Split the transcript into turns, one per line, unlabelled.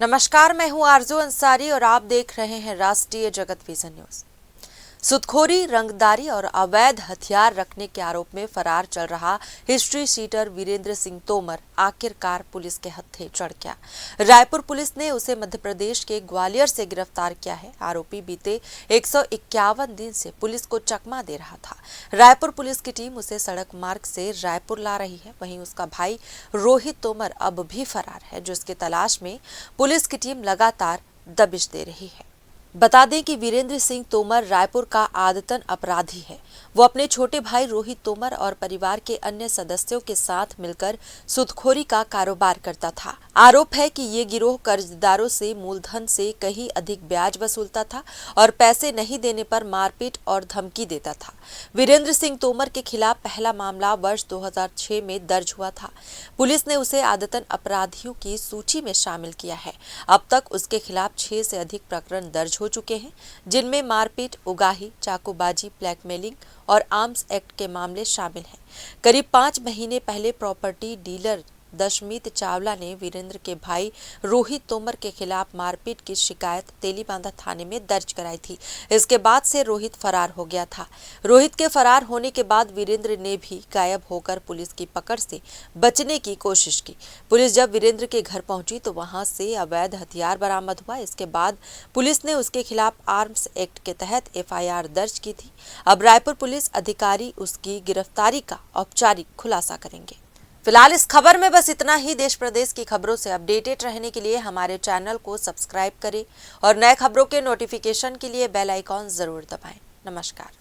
नमस्कार, मैं हूं आरजू अंसारी और आप देख रहे हैं राष्ट्रीय जगत विजन न्यूज। सुदखोरी, रंगदारी और अवैध हथियार रखने के आरोप में फरार चल रहा हिस्ट्री शीटर वीरेंद्र सिंह तोमर आखिरकार पुलिस के हत्थे चढ़ गया। रायपुर पुलिस ने उसे मध्य प्रदेश के ग्वालियर से गिरफ्तार किया है। आरोपी बीते 151 दिन से पुलिस को चकमा दे रहा था। रायपुर पुलिस की टीम उसे सड़क मार्ग से रायपुर ला रही है। वहीं उसका भाई रोहित तोमर अब भी फरार है, जिसकी तलाश में पुलिस की टीम लगातार दबिश दे रही है। बता दें कि वीरेंद्र सिंह तोमर रायपुर का आदतन अपराधी है। वो अपने छोटे भाई रोहित तोमर और परिवार के अन्य सदस्यों के साथ मिलकर सुदखोरी का कारोबार करता था। आरोप है कि ये गिरोह कर्जदारों से मूलधन से कहीं अधिक ब्याज वसूलता था और पैसे नहीं देने पर मारपीट और धमकी देता था। वीरेंद्र सिंह तोमर के खिलाफ पहला मामला वर्ष 2006 में दर्ज हुआ था। पुलिस ने उसे आदतन अपराधियों की सूची में शामिल किया है। अब तक उसके खिलाफ 6 से अधिक प्रकरण दर्ज हो चुके हैं, जिनमें मारपीट, उगाही, चाकूबाजी, ब्लैकमेलिंग और आर्म्स एक्ट के मामले शामिल हैं। करीब 5 महीने पहले प्रॉपर्टी डीलर दशमीत चावला ने वीरेंद्र के भाई रोहित तोमर के खिलाफ मारपीट की शिकायत तेलीबांधा थाने में दर्ज कराई थी। इसके बाद से रोहित फरार हो गया था। रोहित के फरार होने के बाद वीरेंद्र ने भी गायब होकर पुलिस की पकड़ से बचने की कोशिश की। पुलिस जब वीरेंद्र के घर पहुंची तो वहां से अवैध हथियार बरामद हुआ। इसके बाद पुलिस ने उसके खिलाफ आर्म्स एक्ट के तहत FIR दर्ज की थी। अब रायपुर पुलिस अधिकारी उसकी गिरफ्तारी का औपचारिक खुलासा करेंगे। फिलहाल इस खबर में बस इतना ही। देश प्रदेश की खबरों से अपडेटेड रहने के लिए हमारे चैनल को सब्सक्राइब करें और नए खबरों के नोटिफिकेशन के लिए बेल आइकॉन जरूर दबाएं। नमस्कार।